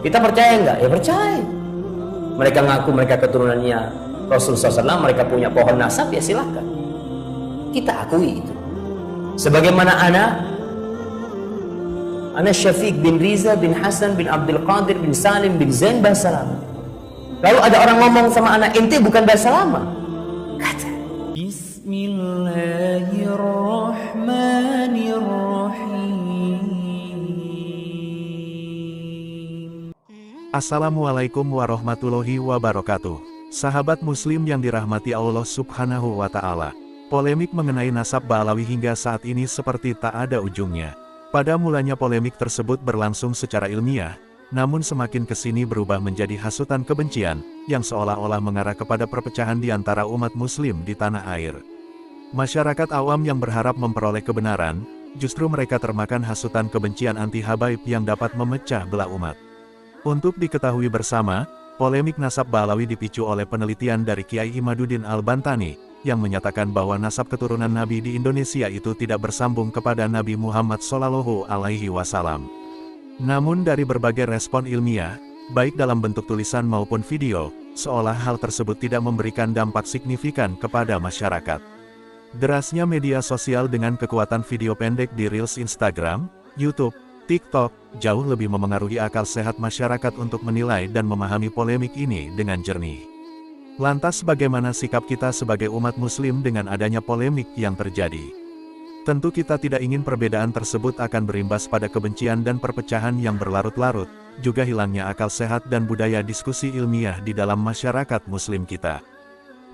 Kita percaya enggak? Ya percaya. Mereka ngaku mereka keturunannya Rasulullah SAW, mereka punya pohon nasab, ya silahkan. Kita akui itu. Sebagaimana ana Syafiq bin Riza bin Hasan bin Abdul Qadir bin Salim bin Zain bahasa lama. Lalu ada orang ngomong sama anak, ente bukan bahasa lama. Kata Bismillahirrahmanirrahim. Assalamualaikum warahmatullahi wabarakatuh. Sahabat muslim yang dirahmati Allah subhanahu wa ta'ala. Polemik mengenai nasab Ba'alawi hingga saat ini seperti tak ada ujungnya. Pada mulanya polemik tersebut berlangsung secara ilmiah, namun semakin kesini berubah menjadi hasutan kebencian, yang seolah-olah mengarah kepada perpecahan di antara umat muslim di tanah air. Masyarakat awam yang berharap memperoleh kebenaran, justru mereka termakan hasutan kebencian anti-habaib yang dapat memecah belah umat. Untuk diketahui bersama, polemik nasab Ba'alawi dipicu oleh penelitian dari Kiai Imaduddin Al-Bantani, yang menyatakan bahwa nasab keturunan Nabi di Indonesia itu tidak bersambung kepada Nabi Muhammad SAW. Namun dari berbagai respon ilmiah, baik dalam bentuk tulisan maupun video, seolah hal tersebut tidak memberikan dampak signifikan kepada masyarakat. Derasnya media sosial dengan kekuatan video pendek di Reels Instagram, YouTube, TikTok, jauh lebih memengaruhi akal sehat masyarakat untuk menilai dan memahami polemik ini dengan jernih. Lantas bagaimana sikap kita sebagai umat muslim dengan adanya polemik yang terjadi? Tentu kita tidak ingin perbedaan tersebut akan berimbas pada kebencian dan perpecahan yang berlarut-larut, juga hilangnya akal sehat dan budaya diskusi ilmiah di dalam masyarakat muslim kita.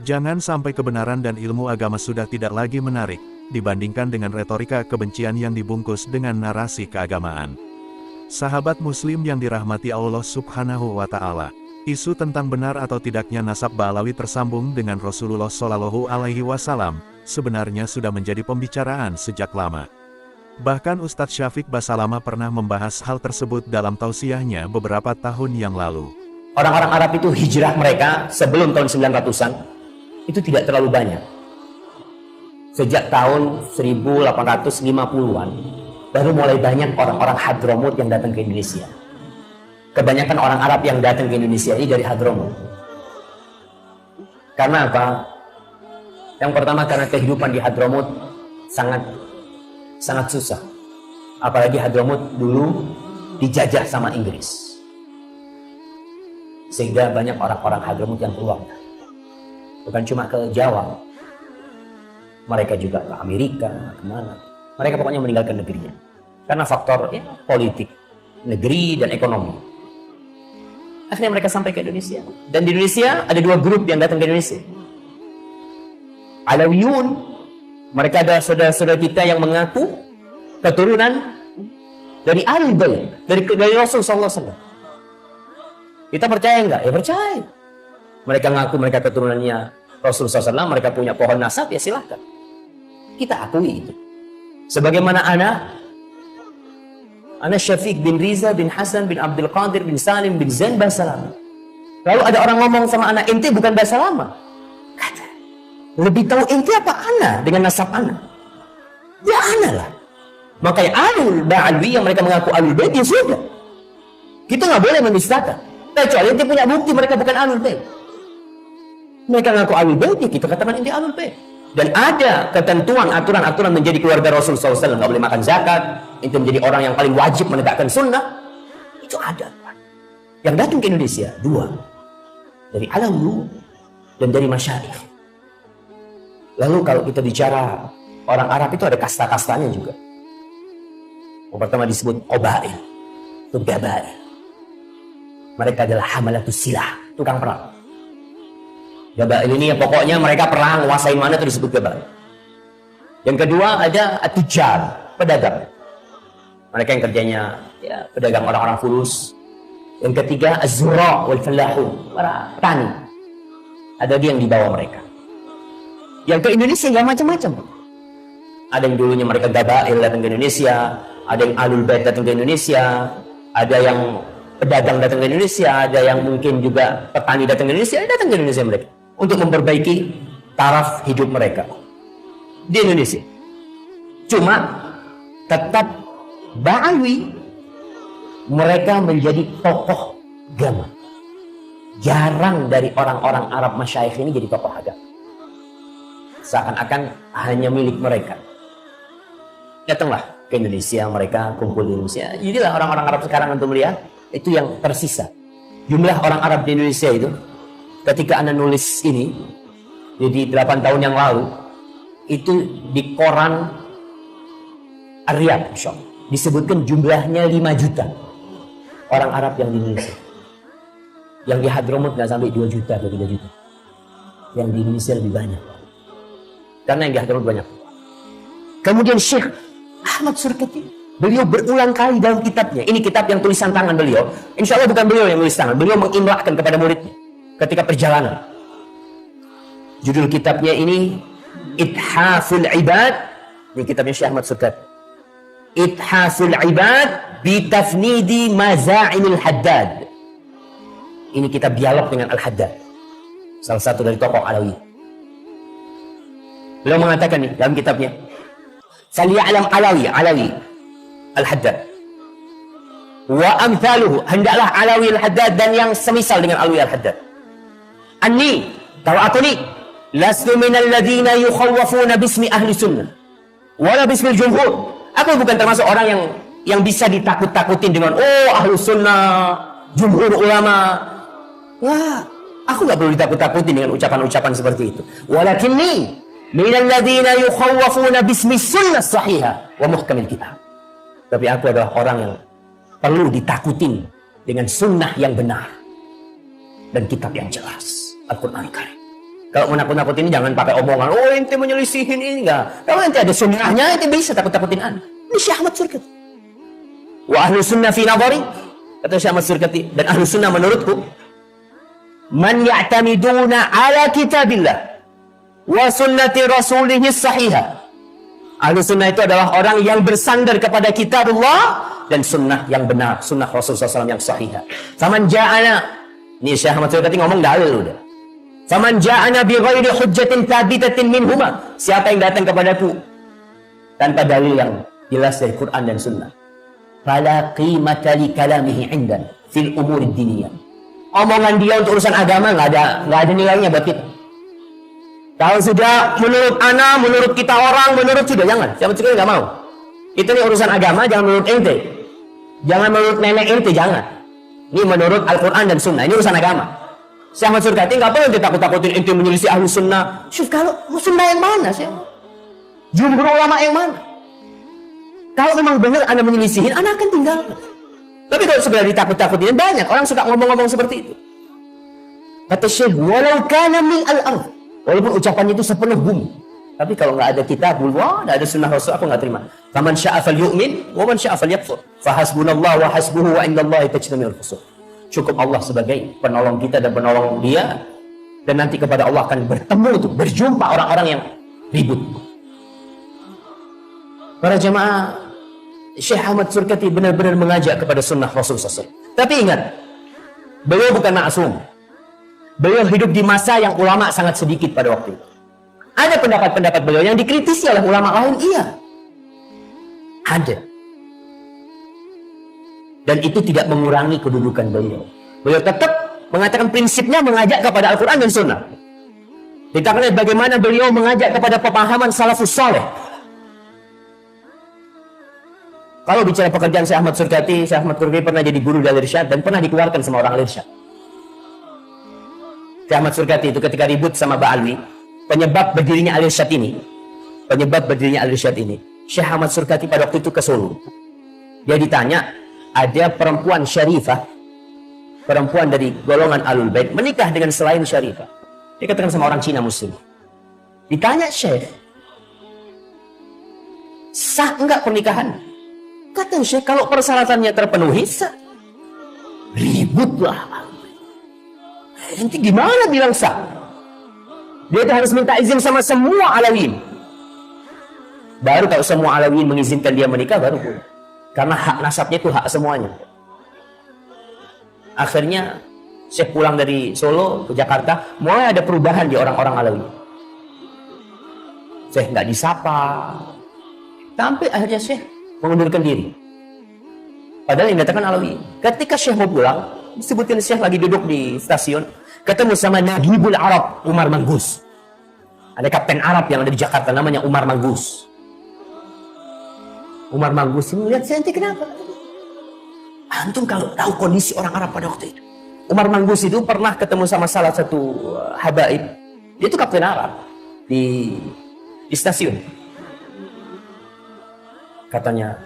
Jangan sampai kebenaran dan ilmu agama sudah tidak lagi menarik, dibandingkan dengan retorika kebencian yang dibungkus dengan narasi keagamaan. Sahabat muslim yang dirahmati Allah subhanahu wa ta'ala, isu tentang benar atau tidaknya nasab Ba'alawi tersambung dengan Rasulullah SAW, sebenarnya sudah menjadi pembicaraan sejak lama. Bahkan Ustadz Syafiq Basalama pernah membahas hal tersebut dalam tausiahnya beberapa tahun yang lalu. orang-orang Arab itu hijrah mereka sebelum tahun 900-an, itu tidak terlalu banyak. Sejak tahun 1850-an, baru mulai banyak orang-orang Hadramut yang datang ke Indonesia. Kebanyakan orang Arab yang datang ke Indonesia ini dari Hadramut. Karena apa? Yang pertama karena kehidupan di Hadramut sangat susah. Apalagi Hadramut dulu dijajah sama Inggris. Sehingga banyak orang-orang Hadramut yang keluar. Bukan cuma ke Jawa. Mereka juga ke Amerika, kemana. Mereka pokoknya meninggalkan negerinya. Karena faktor politik, negeri, dan ekonomi. Akhirnya mereka sampai ke Indonesia. Dan di Indonesia ada dua grup yang datang ke Indonesia. Alawiyun, mereka ada saudara-saudara kita yang mengaku keturunan dari Ahlul Bait, dari Rasul SAW. Kita percaya enggak? Ya percaya. Mereka ngaku mereka keturunannya Rasul SAW, mereka punya pohon nasab, ya silahkan. Kita akui itu. Sebagaimana ana Syafiq bin Riza bin Hasan bin Abdul Qadir bin Salim bin Zain bahasa lama. Lalu ada orang ngomong sama anak, ente bukan bahasa lama. Kata, lebih tahu ente apa ana dengan nasab ana? Ya ana lah. Makanya Alul Ba'alawi yang mereka mengaku Alul Bait, ya sudah. Kita nggak boleh menistakan. Kecuali ente punya bukti mereka bukan Alul Bait. Mereka mengaku Alul Bait, ya kita katakan ente Alul Bait. Dan ada ketentuan, aturan-aturan menjadi keluarga Rasul SAW. Nggak boleh makan zakat, itu menjadi orang yang paling wajib menegakkan sunnah. Itu ada. Yang datang ke Indonesia, dua. Dari Alawi dan dari Masyayikh. Lalu kalau kita bicara orang Arab itu ada kasta-kastanya juga. Yang pertama disebut Qabail, itu Gabail. Mereka adalah hamalatus silah, tukang perang. Gabail ini ya pokoknya mereka perang, nguasain mana itu disebut Gabail. Yang kedua ada At-Tujar, pedagang. Mereka yang kerjanya ya, pedagang orang-orang fulus. Yang ketiga Az-Zurra wal Fallahun, para petani. Ada dia yang dibawa mereka. Yang ke Indonesia nggak macam-macam. Ada yang dulunya mereka Gabail datang ke Indonesia, ada yang Ahlul Bait datang ke Indonesia, ada yang pedagang datang ke Indonesia, ada yang mungkin juga petani datang ke Indonesia mereka untuk memperbaiki taraf hidup mereka di Indonesia. Cuma tetap Ba'alawi mereka menjadi tokoh agama. Jarang dari orang-orang Arab masyayikh ini jadi tokoh agama. Seakan-akan hanya milik mereka. Datanglah ke Indonesia, mereka kumpul di Indonesia. Jadilah orang-orang Arab sekarang untuk melihat, itu yang tersisa. Jumlah orang Arab di Indonesia itu, ketika Anda nulis ini, jadi 8 tahun yang lalu, itu di koran Ar-Riyadh, disebutkan jumlahnya 5 juta orang Arab yang di Indonesia. Yang di Hadramut nggak sampai 2 juta atau 3 juta. Yang di Indonesia lebih banyak. Karena yang di Hadramut banyak. Kemudian Syekh Ahmad Surkati, beliau berulang kali dalam kitabnya. Ini kitab yang tulisan tangan beliau. Insya Allah bukan beliau yang tulis tangan. Beliau mengimlakkan kepada muridnya ketika perjalanan. Judul kitabnya ini Ithaful Ibad. Ini kitabnya Syekh Ahmad Surkati. Ithaful Ibad bitafnidi maza'inil Haddad. Ini kitab dialog dengan Al-Haddad, salah satu dari tokoh Alawi. Beliau mengatakan nih dalam kitabnya, "Falya'lam Alawi Al-Haddad wa amthaluhu," hendaklah Alawi Al-Haddad dan yang semisal dengan Alawi Al-Haddad. "Anni," tahu aku nih, "lastu minal ladzina yukhawwafuna bismi ahli sunnah wala bismil jumhur." Aku bukan termasuk orang yang bisa ditakut-takutin dengan ahli sunnah, jumhur ulama. Wah, aku nggak perlu ditakut-takutin dengan ucapan-ucapan seperti itu. Walakinni minal ladzina yukhawwafuna bismi sunnah sahihah wa muhkamil kitab. Tapi aku adalah orang yang perlu ditakutin dengan sunnah yang benar dan kitab yang jelas, Al-Quran Karim. Kalau mau nakut-nakutin ini jangan pakai omongan, ente menyelisihin ini, enggak. Kalau ente ada sunnahnya, ente bisa takut-takutin anda. Ini Syekh Ahmad Surkati. Wa ahlu sunnah fi nadhari, kata Syekh Ahmad Surkati, dan ahlu sunnah menurutku, man ya'tamiduna ala kitabillah wa sunnati rasulihis sahihah. Ahlu sunnah itu adalah orang yang bersandar kepada kitabullah dan sunnah yang benar, sunnah Rasulullah SAW yang sahihah. Faman ja'ana, ini Syekh Ahmad Surkati ngomong dalil udah. Faman ja'ana bi ghairi hujjatin thabitatin minhuma, siapa yang datang kepadaku tanpa dalil yang jelas dari Quran dan sunnah, fala qimata li kalamihi indan fil umur diniyah. Omongan dia untuk urusan agama nggak ada nilainya buat kita. Kalau sudah menurut ana, menurut kita orang, menurut sudah jangan. Siapa juga nggak mau. Itu nih urusan agama, jangan menurut ente, jangan menurut nenek ente, jangan. Ini menurut Al-Quran dan Sunnah. Ini urusan agama. Syekh Ahmad Surkati nggak perlu ditakut-takutin ente menyelisih ahlu sunnah. Syuf, kalau sunnah yang mana sih? Jumhur ulama yang mana? Kalau memang benar anda menyelisihin, anda akan tinggal. Tapi kalau segera ditakut-takutin, banyak orang suka ngomong-ngomong seperti itu. Kata Syekh, walau kana min al-ard, walaupun ucapannya itu sepenuh bumi, tapi kalau nggak ada kitabullah, nggak ada sunnah Rasul, aku nggak terima. Faman syaa falyu'min, wa man syaa falyakfur. Fahasbunallah wa hasbuhu wa indallahi tajtami'ul khusur. Cukup Allah sebagai penolong kita dan penolong dia, dan nanti kepada Allah akan bertemu itu, berjumpa orang-orang yang ribut. Para jemaah, Syekh Ahmad Surkati benar-benar mengajak kepada sunnah Rasulullah SAW. Tapi ingat, beliau bukan maksum. Beliau hidup di masa yang ulama sangat sedikit pada waktu itu. Ada pendapat-pendapat beliau yang dikritisi oleh ulama lain, iya. Ada. Dan itu tidak mengurangi kedudukan beliau. Beliau tetap mengatakan prinsipnya mengajak kepada Al-Quran dan Sunnah. Kita lihat bagaimana beliau mengajak kepada pemahaman salafus saleh. Kalau bicara pekerjaan Syekh Ahmad Surkati pernah jadi guru di Al-Irsyad dan pernah dikeluarkan sama orang Al-Irsyad. Syekh Ahmad Surkati itu ketika ribut sama Ba'alwi, penyebab berdirinya Al-Irsyad ini, Syekh Ahmad Surkati pada waktu itu ke Solo. Dia ditanya, ada perempuan syarifah, perempuan dari golongan Ahlul Bait menikah dengan selain syarifah. Dia katakan sama orang Cina Muslim. Ditanya Syekh, sah enggak pernikahan? Kata Syekh, kalau persyaratannya terpenuhi, sah. Ributlah. Nanti gimana bilang sah? Dia harus minta izin sama semua Alawiyin. Baru kalau semua Alawiyin mengizinkan dia menikah, baru boleh. Karena hak nasabnya itu hak semuanya. Akhirnya Syekh pulang dari Solo ke Jakarta, mulai ada perubahan di orang-orang Alawi. Syekh nggak disapa, sampai akhirnya Syekh mengundurkan diri. Padahal yang dikatakan Alawi. Ketika Syekh mau pulang, Sebutin Syekh lagi duduk di stasiun, ketemu sama Nagibul Arab, Umar Manggus. Ada kapten Arab yang ada di Jakarta, namanya Umar Manggus. Umar Manggus ini lihat saya, ente kenapa? Antum kalau tahu kondisi orang Arab pada waktu itu. Umar Manggus itu pernah ketemu sama salah satu habaib. Dia itu kapten Arab di stasiun. Katanya,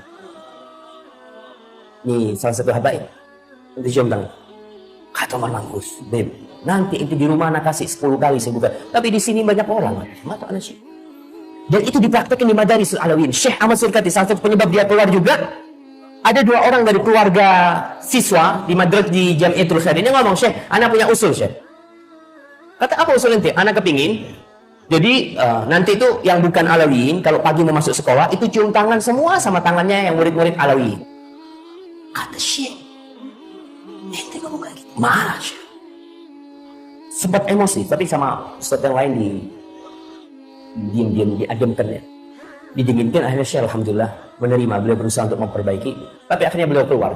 nih salah satu habaib. Nanti cium tangan. Kata Umar Manggus, Beb, nanti itu di rumah anak kasih 10 kali saya buka. Tapi di sini banyak orang. Mata anak sih. Dan itu dipraktekkan di Madarisul Alawiyyin. Syekh Ahmad Surkati, salah satu penyebab dia keluar juga. Ada 2 orang dari keluarga siswa di madrasah di Jamiatul Khair. Ini ngomong, Syekh, anak punya usul, Syekh. Kata, apa usul ente? Anak kepingin. Jadi nanti itu yang bukan Alawiyyin, kalau pagi mau masuk sekolah, itu cium tangan semua sama tangannya yang murid-murid Alawiyyin. Kata Syekh, ente ngomong kayak gitu. Marah, Syekh. Sempat emosi, tapi sama ustadz yang lain diam-diam diadamkan ya. Didinginkan, akhirnya Syekh alhamdulillah menerima, beliau berusaha untuk memperbaiki, tapi akhirnya beliau keluar.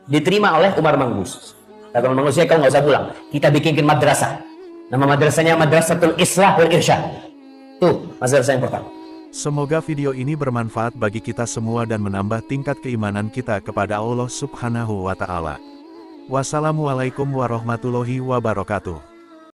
Diterima oleh Umar Manggus. Kata Umar Manggus, kau nggak usah pulang, kita bikinkan madrasah. Nama madrasahnya Madrasatul Islah wal Irsyad. Tuh, madrasah yang pertama. Semoga video ini bermanfaat bagi kita semua dan menambah tingkat keimanan kita kepada Allah Subhanahu wa Ta'ala. Wassalamualaikum warahmatullahi wabarakatuh.